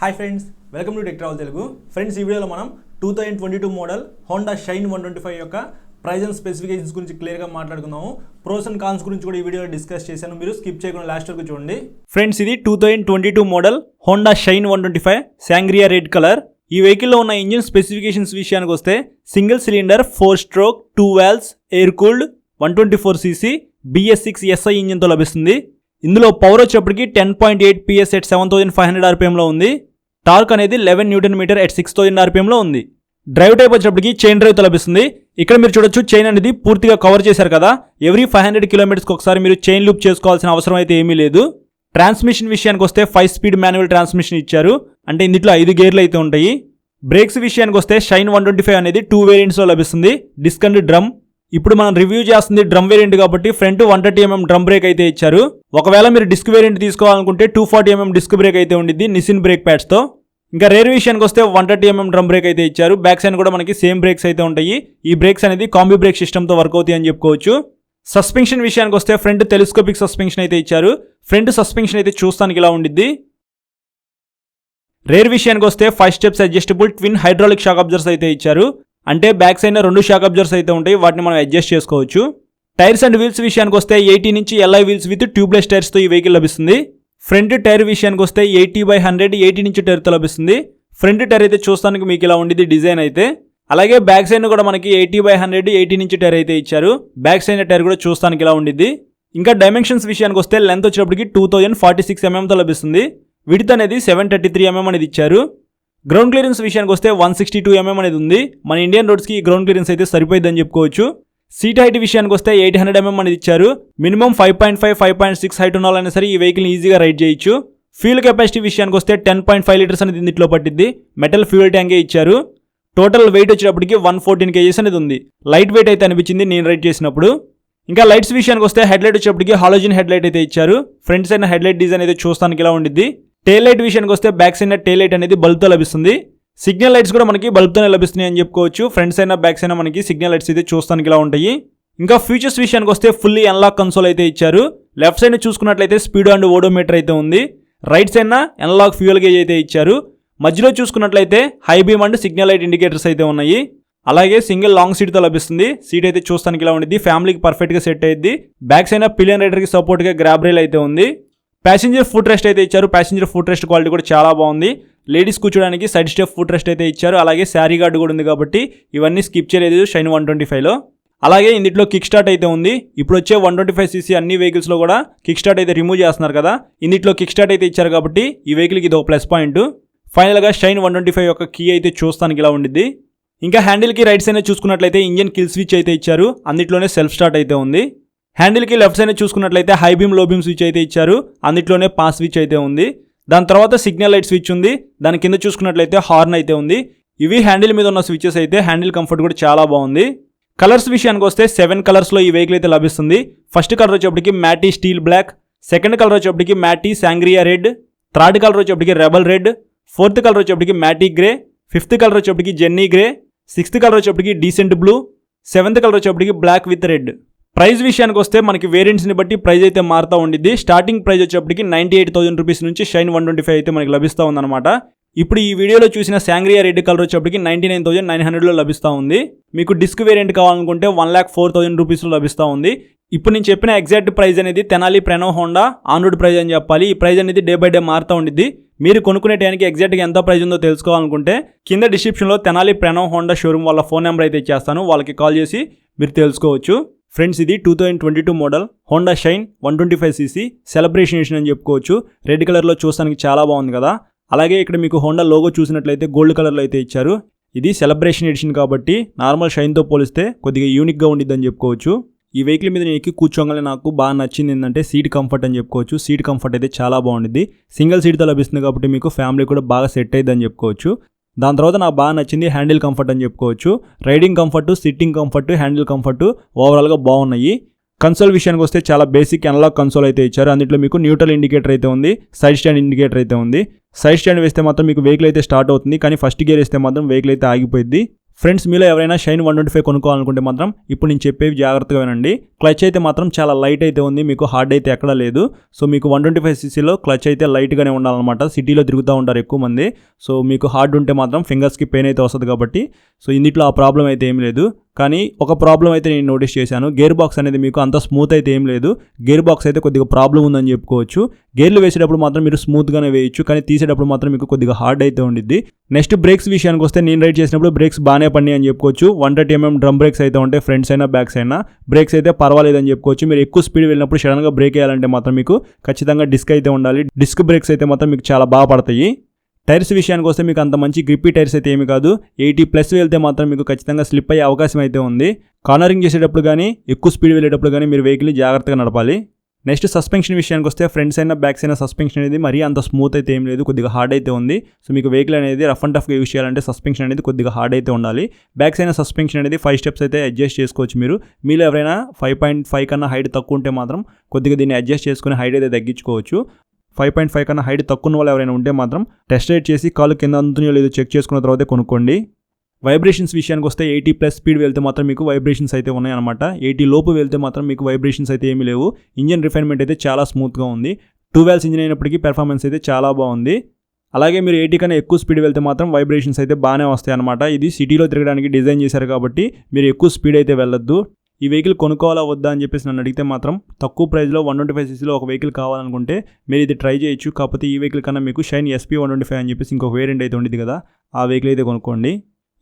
Hi friends, welcome to tech travel Telugu. Friends, ఈ వీడియోలో మనం 2022 మోడల్ హోండా షైన్ 125 యొక్క ప్రైస్ అండ్ స్పెసిఫికేషన్స్ గురించి క్లియర్గా మాట్లాడుకుందాము. ప్రోస్ అండ్ కాన్స్ గురించి కూడా ఈ వీడియోలో డిస్కస్ చేశాను. మీరు స్కిప్ చేయకుండా లాస్ట్ వరకు చూడండి. ఫ్రెండ్స్, ఇది 2022 model Honda shine 125 శాంగ్రియా red colour. ఈ వెహికల్లో ఉన్న ఇంజిన్ స్పెసిఫికేషన్స్ విషయానికి వస్తే single cylinder 4 stroke 2 valves air cooled 124cc BS6 SI ఇంజిన్తో లభిస్తుంది. ఇందులో పవర్ వచ్చేప్పటికి 10.8 PS at 7500 RPMలో ఉంది. టార్క్ అనేది 11 Nm at 6000 RPMలో ఉంది. డ్రైవ్ టైప్ వచ్చేప్పటికి చైన్ డ్రైవ్తో లభిస్తుంది. ఇక్కడ మీరు చూడొచ్చు, చైన్ అనేది పూర్తిగా కవర్ చేశారు కదా. ఎవ్రీ 500 కిలోమీటర్స్కి ఒకసారి మీరు చైన్ లూప్ చేసుకోవాల్సిన అవసరం అయితే ఏమీ లేదు. ట్రాన్స్మిషన్ విషయానికి వస్తే 5 స్పీడ్ మాన్యువల్ ట్రాన్స్మిషన్ ఇచ్చారు, అంటే ఇందులో 5 గేర్లు అయితే ఉంటాయి. బ్రేక్స్ విషయానికి వస్తే షైన్ 125 అనేది 2 వేరియంట్స్లో లభిస్తుంది, డిస్క్ అండ్ డ్రమ్. ఇప్పుడు మనం రివ్యూ చేస్తుంది డ్రమ్ వేరియంట్ కాబట్టి ఫ్రంట్ 130mm డ్రమ్ బ్రేక్ అయితే ఇచ్చారు. ఒకవేళ మీరు డిస్క్ వేరియంట్ తీసుకోవాలనుకుంటే 240mm డిస్క్ బ్రేక్ అయితే ఉండిద్ది నిసిన్ బ్రేక్ ప్యాడ్స్తో. ఇంకా రేర్ విషయానికి వస్తే 130mm డ్రమ్ బ్రేక్ అయితే ఇచ్చారు. బ్యాక్ సైడ్ కూడా మనకి సేమ్ బ్రేక్స్ అయితే ఉంటాయి. ఈ బ్రేక్స్ అనేది కాంబీ బ్రేక్ సిస్టమ్తో వర్క్ అవుతాయి అని చెప్పుకోవచ్చు. సస్పెన్షన్ విషయానికి వస్తే ఫ్రంట్ టెలిస్కోపిక్ సస్పెన్షన్ అయితే ఇచ్చారు. ఫ్రంట్ సస్పెన్షన్ అయితే చూస్తానికి ఇలా ఉండిద్ది. రేర్ విషయానికి వస్తే 5 steps adjustable twin hydraulic shock absorbers అయితే ఇచ్చారు. అంటే బ్యాక్ సైడ్ 2 షాక్ అబ్జర్వర్స్ అయితే ఉంటాయి, వాటిని మనం అడ్జస్ట్ చేసుకోవచ్చు. టైర్స్ అండ్ వీల్స్ విషయానికి వస్తే 80 నుంచి LI వీల్స్ విత్ ట్యూబ్లెస్ టైర్స్తో ఈ వెహికల్ లభిస్తుంది. ఫ్రంట్ టైర్ విషయానికి వస్తే 80/100 80 నుంచి టైర్తో లభిస్తుంది. ఫ్రంట్ టైర్ అయితే చూస్తానికి మీకు ఇలా ఉండిద్ది డిజైన్ అయితే. అలాగే బ్యాక్ సైడ్ కూడా మనకి 80/100 80 నుంచి టైర్ అయితే ఇచ్చారు. బ్యాక్ సైడ్ టైర్ కూడా చూస్తానికి ఇలా ఉండిద్ది. ఇంకా డైమెన్షన్స్ విషయానికి వస్తే లెంత్ వచ్చేటప్పటికి 2046 mmతో లభిస్తుంది. విడ్త్ అనేది 733 mm అనేది ఇచ్చారు. గ్రౌండ్ క్లియరెన్స్ విషయానికి వస్తే 162 mm అనేది ఉంది. మన ఇండియన్ రోడ్స్కి ఈ గ్రౌండ్ క్లియరెన్స్ అయితే సరిపోయిందని చెప్పుకోవచ్చు. సీట్ హైట్ విషయానికి వస్తే 800 mm అనేది ఇచ్చారు. మినిమం 5.5 5.6 హైట్ ఉన్న వాళ్ళైనా సరే ఈ వెహికల్ని ఈజీగా రైడ్ చేయొచ్చు. ఫ్యూల్ కెపాసిటీ విషయానికి వస్తే 10.5 లీటర్స్ అనేది ఇందులో పట్టిద్ది. మెటల్ ఫ్యూల్ ట్యాంకే ఇచ్చారు. టోటల్ వెయిట్ వచ్చేటప్పటికి 114 kgs అనేది ఉంది. లైట్ వెయిట్ అయితే అనిపించింది నేను రైడ్ చేసినప్పుడు. ఇంకా లైట్స్ విషయానికి వస్తే హెడ్ లైట్ వచ్చేటప్పటికి హాలోజన్ హెడ్ లైట్ అయితే ఇచ్చారు. Front side head light design అయితే చూస్తానికి ఇలా ఉండిద్ది. టేల్ లైట్ విషయానికి వస్తే బ్యాక్ సైడ్ టేల్ లైట్ అనేది బల్బ్తో లభిస్తుంది. సిగ్నల్ లైట్స్ కూడా మనకి బల్బ్తోనే లభిస్తున్నాయి అని చెప్పుకోవచ్చు. ఫ్రంట్ సైడ్ బ్యాక్ సైడ్ మనకి సిగ్నల్ లైట్స్ అయితే చూస్తానికి ఇలా ఉంటాయి. ఇంకా ఫీచర్స్ విషయానికి వస్తే ఫుల్లీ అన్లాక్ కన్సోల్ అయితే ఇచ్చారు. లెఫ్ట్ సైడ్ చూసుకున్నట్లయితే స్పీడ్ అండ్ ఓడోమీటర్ అయితే ఉంది. Right side unlock fuel gauge అయితే ఇచ్చారు. మధ్యలో చూసుకున్నట్లయితే high beam and signal light indicators అయితే ఉన్నాయి. అలాగే సింగిల్ లాంగ్ సీట్తో లభిస్తుంది. సీట్ అయితే చూస్తానికి ఇలా ఉండిద్ది. ఫ్యామిలీకి పర్ఫెక్ట్గా సెట్ అయ్యింది. బ్యాక్ సైడ్ పిలియన్ రైడర్కి సపోర్ట్గా గ్రాబ్ రైల్ అయితే ఉంది. ప్యాసింజర్ ఫుట్ రెస్ట్ అయితే ఇచ్చారు. ప్యాసింజర్ ఫుట్ రెస్ట్ క్వాలిటీ కూడా చాలా బాగుంది. లేడీస్ కూర్చోడానికి సైడ్ స్టెప్ ఫుట్ రెస్ట్ అయితే ఇచ్చారు. అలాగే శారీ గార్డు కూడా ఉంది కాబట్టి ఇవన్నీ స్కిప్ చేయలేదు షైన్ 125లో. అలాగే ఇందులో కిక్ స్టార్ట్ అయితే ఉంది. ఇప్పుడు వచ్చే 125cc అన్ని వెహికల్స్లో కూడా కిక్ స్టార్ట్ అయితే రిమూవ్ చేస్తున్నారు కదా. ఇందులో కిక్ స్టార్ట్ అయితే ఇచ్చారు కాబట్టి ఈ వెహికల్కి ఇది ఒక ప్లస్ పాయింట్. ఫైనల్గా షైన్ 125 యొక్క కీ అయితే చూస్తానికి ఇలా ఉండిద్ది. ఇంకా హ్యాండిల్కి రైట్ సైడ్ చూసుకున్నట్లయితే ఇంజన్ కిల్ స్విచ్ అయితే ఇచ్చారు. అందులోనే సెల్ఫ్ స్టార్ట్ అయితే ఉంది. హ్యాండిల్కి లెఫ్ట్ సైడ్ చూసుకున్నట్లయితే హై బీమ్ లో బీమ్ స్విచ్ అయితే ఇచ్చారు. అందులోనే పాస్ స్విచ్ అయితే ఉంది. దాని తర్వాత సిగ్నల్ లైట్ స్విచ్ ఉంది. దాని కింద చూసుకున్నట్లయితే హార్న్ అయితే ఉంది. ఇవి హ్యాండిల్ మీద ఉన్న స్విచెస్ అయితే. హ్యాండిల్ కంఫర్ట్ కూడా చాలా బాగుంది. కలర్స్ విషయానికి వస్తే 7 కలర్స్లో ఈ వెహికల్ అయితే లభిస్తుంది. ఫస్ట్ కలర్ వచ్చేప్పటికి మ్యాటీ స్టీల్ బ్లాక్, సెకండ్ కలర్ వచ్చేప్పటికి మ్యాటీ శాంగ్రియా రెడ్, థర్డ్ కలర్ వచ్చేప్పటికి రెబల్ రెడ్, ఫోర్త్ కలర్ వచ్చేప్పటికి మ్యాటీ గ్రే, ఫిఫ్త్ కలర్ వచ్చేప్పటికి జెన్నీ గ్రే, సిక్స్త్ కలర్ వచ్చేప్పటికి డీసెంట్ బ్లూ, సెవెంత్ కలర్ వచ్చేప్పటికి బ్లాక్ విత్ రెడ్. ప్రైస్ విషయానికి వస్తే మనకి వేరియంట్స్ని బట్టి ప్రైస్ అయితే మారుతూ ఉండిద్ది. స్టార్టింగ్ ప్రైస్ వచ్చేప్పటికి 98,000 రూపీస్ నుంచి షైన్ 125 అయితే మనకి లభిస్తూ ఉందన్నమాట. ఇప్పుడు ఈ వీడియోలో చూసిన శాంగ్రియా రెడ్ కలర్ వచ్చేప్పటికి 99,900లో లభిస్తూ ఉంది. మీకు డిస్క్ వేరియంట్ కావాలనుకుంటే 1,04,000 రూపీస్లో లభిస్తూ ఉంది. ఇప్పుడు నేను చెప్పిన ఎగ్జాక్ట్ ప్రైస్ అనేది తెనాలి ప్రెనో హోండా ఆన్ రోడ్ ప్రైస్ అని చెప్పాలి. ఈ ప్రైస్ అనేది డే బై డే మారుతూ ఉండిద్ది. మీరు కొనుక్కునే టైంకి ఎగ్జాక్ట్గా ఎంత ప్రైస్ ఉందో తెలుసుకోవాలనుకుంటే కింద డిస్క్రిప్షన్లో తెనాలి ప్రెనో హోండా షోరూమ్ వాళ్ళ ఫోన్ నెంబర్ అయితే ఇచ్చేస్తాను. వాళ్ళకి కాల్ చేసి మీరు తెలుసుకోవచ్చు. ఫ్రెండ్స్, ఇది 2022 model Honda Shine 125cc celebration edition అని చెప్పుకోవచ్చు. రెడ్ కలర్లో చూస్తానికి చాలా బాగుంది కదా. అలాగే ఇక్కడ మీకు హోండా లోగో చూసినట్లయితే గోల్డ్ కలర్లో అయితే ఇచ్చారు. ఇది సెలబ్రేషన్ ఎడిషన్ కాబట్టి నార్మల్ షైన్తో పోలిస్తే కొద్దిగా యూనిక్గా ఉండిద్దని చెప్పుకోవచ్చు. ఈ వెహికల్ మీద నేను ఎక్కి కూర్చోగానే నాకు బాగా నచ్చింది ఏంటంటే సీట్ కంఫర్ట్ అని చెప్పుకోవచ్చు. సీట్ కంఫర్ట్ అయితే చాలా బాగుండిద్ది. సింగిల్ సీట్తో లభిస్తుంది కాబట్టి మీకు ఫ్యామిలీ కూడా బాగా సెట్ అయ్యిందని చెప్పుకోవచ్చు. దాని తర్వాత నాకు బాగా నచ్చింది హ్యాండిల్ కంఫర్ట్ అని చెప్పుకోవచ్చు. Riding comfort, sitting comfort, handle comfort ఓవరాల్గా బాగున్నాయి. కన్సోల్ విషయానికి వస్తే చాలా బేసిక్ అనలాగ్ కన్సోల్ అయితే ఇచ్చారు. అందులో మీకు న్యూట్రల్ ఇండికేటర్ అయితే ఉంది, సైడ్ స్టాండ్ ఇండికేటర్ అయితే ఉంది. సైడ్ స్టాండ్ వేస్తే మాత్రం మీకు వెహికల్ అయితే స్టార్ట్ అవుతుంది, కానీ ఫస్ట్ గేర్ వేస్తే మాత్రం వెహికల్ అయితే ఆగిపోయింది. ఫ్రెండ్స్ మీలో ఎవరైనా షైన్ 125 కొనుక్కోవాలనుకుంటే మాత్రం ఇప్పుడు నేను చెప్పేవి జాగ్రత్తగా వినండి. క్లచ్ అయితే మాత్రం చాలా లైట్ అయితే ఉంది, మీకు హార్డ్ అయితే ఎక్కడా లేదు. సో మీకు 125cc క్లచ్ అయితే లైట్గానే ఉండాలన్నమాట. సిటీలో తిరుగుతూ ఉంటారు ఎక్కువ మంది. సో మీకు హార్డ్ ఉంటే మాత్రం ఫింగర్స్కి పెయిన్ అయితే వస్తుంది కాబట్టి సో ఇందులో ఆ ప్రాబ్లం అయితే ఏం లేదు. కానీ ఒక ప్రాబ్లం అయితే నేను నోటీస్ చేశాను, గేర్ బాక్స్ అనేది మీకు అంత స్మూత్ అయితే ఏం లేదు. గేర్ బాక్స్ అయితే కొద్దిగా ప్రాబ్లం ఉందని చెప్పుకోవచ్చు. గేర్లు వేసేటప్పుడు మాత్రం మీరు స్మూత్గానే వేయచ్చు, కానీ తీసేటప్పుడు మాత్రం మీకు కొద్దిగా హార్డ్ అయితే ఉండిద్ది. నెక్స్ట్ బ్రేక్స్ విషయానికి వస్తే నేను రైడ్ చేసినప్పుడు బ్రేక్స్ బాగానే పడినాయి అని చెప్పుకోవచ్చు. 130mm డ్రమ్ బ్రేక్స్ అయితే ఉంటాయి, ఫ్రంట్స్ అయినా బ్యాక్స్ అయినా. బ్రేక్స్ అయితే పర్వాలేదని చెప్పుకోవచ్చు. మీరు ఎక్కువ స్పీడ్ వెళ్ళినప్పుడు సడన్గా బ్రేక్ వేయాలంటే మాత్రం మీకు ఖచ్చితంగా డిస్క్ అయితే ఉండాలి. డిస్క్ బ్రేక్స్ అయితే మాత్రం మీకు చాలా బాగా పడతాయి. టైర్స్ విషయానికి వస్తే మీకు అంత మంచి గ్రిప్పీ టైర్స్ అయితే ఏమి కాదు. 80+ వెళ్తే మాత్రం మీకు ఖచ్చితంగా స్లిప్ అయ్యే అవకాశం అయితే ఉంది. కార్నరింగ్ చేసేటప్పుడు కానీ ఎక్కువ స్పీడ్ వెళ్ళేటప్పుడు కానీ మీరు వెహికల్ జాగ్రత్తగా నడపాలి. నెక్స్ట్ సస్పెన్షన్ విషయానికి వస్తే ఫ్రంట్స్ అయినా బ్యాక్స్ అయినా సస్పెన్షన్ అనేది మరీ అంత స్మూత్ అయితే ఏం లేదు, కొద్దిగా హార్డ్ అయితే ఉంది. సో మీకు వెహికల్ అనేది రఫ్ అండ్ టఫ్గా యూస్ చేయాలంటే సస్పెన్షన్ అనేది కొద్దిగా హార్డ్ అయితే ఉండాలి. బ్యాక్స్ అయినా సస్పెన్షన్ అనేది 5 స్టెప్స్ అయితే అడ్జస్ట్ చేసుకోవచ్చు. మీలో ఎవరైనా 5.5 కన్నా హైట్ తక్కువ ఉంటే మాత్రం కొద్దిగా దీన్ని అడ్జస్ట్ చేసుకుని హైట్ అయితే తగ్గించుకోవచ్చు. 5.5 కన్నా హైట్ తక్కువ ఉన్న వాళ్ళు ఎవరైనా ఉంటే మాత్రం టెస్ట్ రైడ్ చేసి కాలు కింద అందుతున్నాయో లేదో చెక్ చేసుకున్న తర్వాత కొనుక్కోండి. వైబ్రేషన్స్ విషయానికి వస్తే 80+ స్పీడ్ వెళ్తే మాత్రం మీకు వైబ్రేషన్స్ అయితే ఉన్నాయన్నమాట. 80 లోపు వెళ్తే మాత్రం మీకు వైబ్రేషన్స్ అయితే ఏమీ లేవు. ఇంజన్ రిఫైన్మెంట్ అయితే చాలా స్మూత్గా ఉంది. 2 వాల్వ్స్ ఇంజిన్ అయినప్పటికీ పెర్ఫార్మెన్స్ అయితే చాలా బాగుంది. అలాగే మీరు 80 కన్నా ఎక్కువ స్పీడ్ వెళ్తే మాత్రం వైబ్రేషన్స్ అయితే బాగానే వస్తాయి అన్నమాట. ఇది సిటీలో తిరగడానికి డిజైన్ చేశారు కాబట్టి మీరు ఎక్కువ స్పీడ్ అయితే వెళ్ళొద్దు. ఈ వెహికల్ కొనుక్కోవాలా వద్దా అని చెప్పేసి నన్ను అడిగితే మాత్రం తక్కువ ప్రైస్లో 125cc ఒక వెహికల్ కావాలనుకుంటే మీరు ఇది ట్రై చేయొచ్చు. కాకపోతే ఈ వెహికల్ కన్నా మీకు షైన్ SP125 అని చెప్పేసి ఇంకొక వేరియంట్ అయితే ఉండేది కదా, ఆ వెహికల్ అయితే కొనుక్కోండి.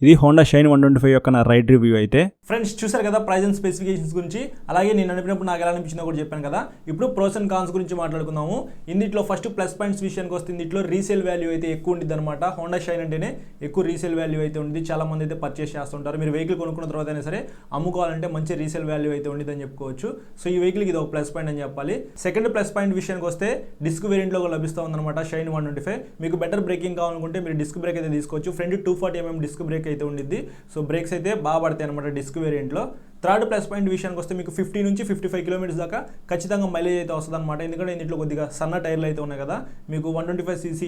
ఇది హోండా షైన్ 125 యొక్క నా రైడ్ రివ్యూ అయితే. ఫ్రెండ్స్ చూసారు కదా ప్రైస్ అండ్ స్పెసిఫికేషన్స్ గురించి. అలాగే నేను నడిపినప్పుడు నాకు ఎలా అనిపించిందో కూడా చెప్పాను కదా. ఇప్పుడు ప్రోస్ అండ్ కాన్స్ గురించి మాట్లాడుకుందాము. ఇందులో ఫస్ట్ ప్లస్ పాయింట్స్ విషయానికి వస్తే ఇందులో రీసేల్ వాల్యూ అయితే ఎక్కువ ఉంటుంది అనమాట. హోండా షైన్ అంటేనే ఎక్కువ రీసేల్ వాల్యూ అయితే ఉంది. చాలా మంది అయితే పర్చేస్ చేస్తుంటారు. మీరు వెహికల్ కొనుక్కున్న తర్వాత అయినా సరే అమ్ముకోవాలంటే మంచి రీసేల్ వాల్యూ అయితే ఉండేది అని చెప్పుకోవచ్చు. సో ఈ వెహికల్కి ఇది ఒక ప్లస్ పాయింట్ అని చెప్పాలి. సెకండ్ ప్లస్ పాయింట్ విషయానికి వస్తే డిస్క్ వేరియంట్లో లభిస్తూ ఉందన్నమాట షైన్ 125. మీకు బెటర్ బ్రేకింగ్ కావాలనుకుంటే మీరు డిస్క్ బ్రేక్ అయితే తీసుకోవచ్చు. ఫ్రంట్ 240mm డిస్క్ బ్రేక్ అయితే ఉండిద్ది. సో బ్రేక్స్ అయితే బాగా పడతాయి అనమాట డిస్క్ వేరియంట్లో. థర్డ్ ప్లస్ పాయింట్ విషయానికి వస్తే మీకు 50 నుంచి 55 కిలోమీటర్స్ దాకా ఖచ్చితంగా మైలేజ్ అయితే వస్తుంది అనమాట. ఎందుకంటే ఇందులో కొద్దిగా సన్న టైర్లు అయితే ఉన్నాయి కదా. మీకు 125cc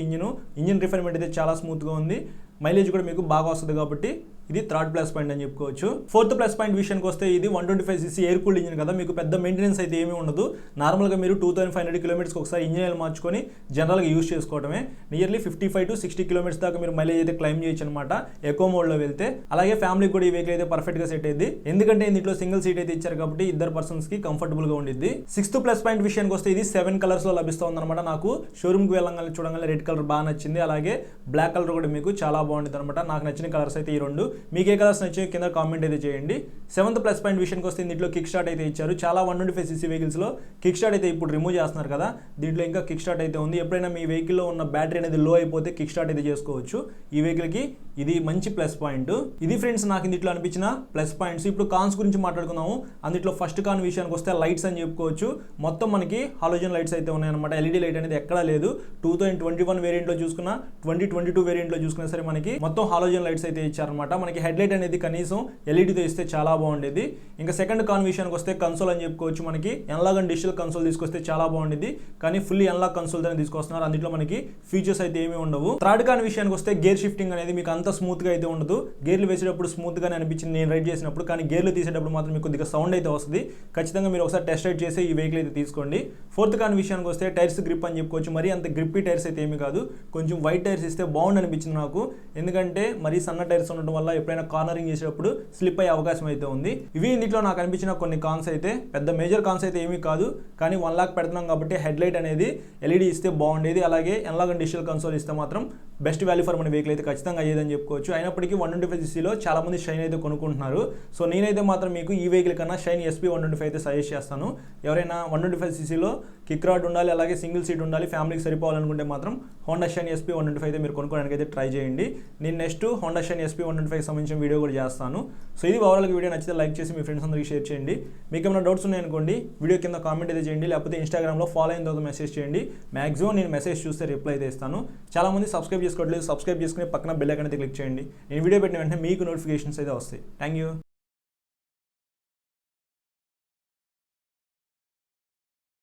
ఇంజిన్ రిఫైన్మెంట్ అయితే చాలా స్మూత్గా ఉంది. మైలేజ్ కూడా మీకు బాగా వస్తుంది కాబట్టి ఇది థర్డ్ ప్లస్ పాయింట్ అని చెప్పుకోవచ్చు. ఫోర్త్ ప్లస్ పాయింట్ విషయానికి వస్తే ఇది 125cc ఎయిర్ కూల్డ్ ఇంజిన్ కదా, మీకు పెద్ద మెయింటెనెన్స్ అయితే ఏమీ ఉండదు. నార్మల్గా మీరు 2500 కిలోమీటర్స్కి ఒకసారి ఇంజిన్ ఆయిల్ మార్చుకొని జనరల్గా యూస్ చేసుకోవడమే. నియర్లీ 55 to 60 కిలోమీటర్స్ దాకా మీరు మైలేజ్ అయితే క్లైమ్ చేయొచ్చు అనమాట ఎకో మోడ్లో వెళ్తే. అలాగే ఫ్యామిలీకి కూడా ఈ వెహికల్ అయితే పర్ఫెక్ట్గా సెట్ అయ్యింది. ఎందుకంటే ఇందులో సింగిల్ సీట్ అయితే ఇచ్చారు కాబట్టి ఇద్దరు పర్సన్స్కి కంఫర్టబుల్గా ఉండిద్ది. సిక్స్త్ ప్లస్ పాయింట్ విషయానికి వస్తే ఇది 7 కలర్స్లో లభిస్తుంది అనమాట. నాకు షోరూమ్కి వెళ్ళగానే చూడగానే రెడ్ కలర్ బాగా నచ్చింది. అలాగే బ్లాక్ కలర్ కూడా మీకు చాలా బాగుంటుంది అనమాట. నాకు నచ్చిన కలర్స్ అయితే ఈ రెండు. మీకు ఏ కలర్స్ నచ్చాయో కింద కామెంట్ అయితే చేయండి. సెవెంత్ ప్లస్ పాయింట్ విషయానికి వస్తే దీంట్లో కిక్ స్టార్ట్ అయితే ఇచ్చారు. చాలా 125cc వెహికల్స్లో కిక్ స్టార్ట్ అయితే ఇప్పుడు రిమూవ్ చేస్తున్నారు కదా, దీంట్లో ఇంకా కిక్ స్టార్ట్ అయితే ఉంది. ఎప్పుడైనా మీ వెహికల్లో ఉన్న బ్యాటరీ అనేది లో అయిపోతే కిక్ స్టార్ట్ అయితే చేసుకోవచ్చు. ఈ వెహికల్కి ఇది మంచి ప్లస్ పాయింట్. ఇది ఫ్రెండ్స్ నాకు ఇందులో అనిపించిన ప్లస్ పాయింట్స్. ఇప్పుడు కాన్స్ గురించి మాట్లాడుకుందాము. అందులో ఫస్ట్ కాన్ విషయానికి వస్తే లైట్స్ అని చెప్పుకోవచ్చు. మొత్తం మనకి హాలోజన్ లైట్స్ అయితే ఉన్నాయన్నమాట. ఎల్ఈడి లైట్ అనేది ఎక్కడా లేదు. 2021 వేరియంట్లో చూసుకున్నా 2022 వేరియంట్లో చూసుకున్నా సరే మనకి మొత్తం హాలోజన్ లైట్స్ అయితే ఇచ్చారనమాట. మనకి హెడ్ లైట్ అనేది కనీసం ఎల్ఈడితో ఇస్తే చాలా బాగుండేది. ఇంకా సెకండ్ కాన్ విషయానికి వస్తే కన్సోల్ అని చెప్పుకోవచ్చు. మనకి ఎన్లాగ్ అండ్ డిజిటల్ కన్సోల్ తీసుకొస్తే చాలా బాగుండేది, కానీ ఫుల్లీ ఎన్లాగ్ కన్సోల్ దాన్ని తీసుకొస్తున్నారు. అందులో మనకి ఫీచర్స్ అయితే ఏమీ ఉండవు. థర్డ్ కాన్ విషయానికి వస్తే గేర్ షిఫ్టింగ్ అనేది మీకు అంత స్మూత్ గా అయితే ఉండదు. గేర్లు వేసేటప్పుడు స్మూత్ గానే అనిపించింది నేను రైడ్ చేసినప్పుడు, కానీ గేర్లు తీసేటప్పుడు మాత్రం మీకు కొద్దిగా సౌండ్ అయితే వస్తుంది. ఖచ్చితంగా మీరు ఒకసారి టెస్ట్ రైడ్ చేసి ఈ వెహికల్ అయితే తీసుకోండి. ఫోర్త్ కాన్ విషయానికి వస్తే టైర్స్ గ్రిప్ అని చెప్పుకోవచ్చు. మరి అంత గ్రిప్పీ టైర్స్ అయితే ఏమీ కాదు. కొంచెం వైట్ టైర్స్ ఇస్తే బాగుంది అనిపించింది నాకు. ఎందుకంటే మరీ సన్న టైర్స్ ఉండడం వల్ల ఎప్పుడైనా కార్నరింగ్ చేసేటప్పుడు స్లిప్ అయ్యే అవకాశం అయితే ఉంది. ఇవి ఇందులో నాకు అనిపించిన కొన్ని కాన్స్ అయితే. పెద్ద మేజర్ కాన్స్ అయితే ఏమీ కాదు, కానీ 1 lakh పెడుతున్నాం కాబట్టి హెడ్ లైట్ అనేది ఎల్ఈడి ఇస్తే బాగుండేది. అలాగే ఎన్లాగ్ అండ్ డిజిటల్ కన్సోల్ ఇస్తే మాత్రం బెస్ట్ వాల్యూ ఫర్ మన వెహికల్ అయితే ఖచ్చితంగా అయ్యేదని చెప్పుకోవచ్చు. అయినప్పటికీ 125cc చాలా మంది షైన్ అయితే కొనుక్కుంటున్నారు. సో నేనైతే మాత్రం మీకు ఈ వెహికల్ కన్నా షైన్ SP125 అయితే సజెస్ట్ చేస్తాను. ఎవరైనా 125cc కిక్ రాడ్ ఉండాలి, అలాగే సింగిల్ సీట్ ఉండాలి, ఫ్యామిలీకి సరిపోవాలనుకుంటే మాత్రం హోండా షైన్ SP125 అయితే మీరు కొనుక్కోవడానికి అయితే ట్రై చేయండి. నేను నెక్స్ట్ హోండా షైన్ SP125 సంబంధించిన వీడియో కూడా చేస్తాను. సో ఇది ఓవరాల్గా వీడియో నచ్చితే లైక్ చేసి మీ ఫ్రెండ్స్ అందరికీ షేర్ చేయండి. మీకు ఏమైనా డౌట్స్ ఉన్నాయనుకోండి వీడియో కింద కామెంట్ అయితే చేయండి, లేకపోతే ఇన్స్టాగ్రామ్లో ఫాలో అయిన తర్వాత మెసేజ్ చేయండి. మ్యాక్సిమం నేను మెసేజ్ చూస్తే రిప్లై అయితే ఇస్తాను. చాలామంది సబ్స్క్రైబ్ చేసుకోవట్లేదు, సబ్స్క్రైబ్ చేసుకుని పక్కన బెల్ ఐకాన్ అయితే క్లిక్ చేయండి. నేను వీడియో పెట్టిన వెంటనే మీకు నోటిఫికేషన్స్ అయితే వస్తాయి. Thank you.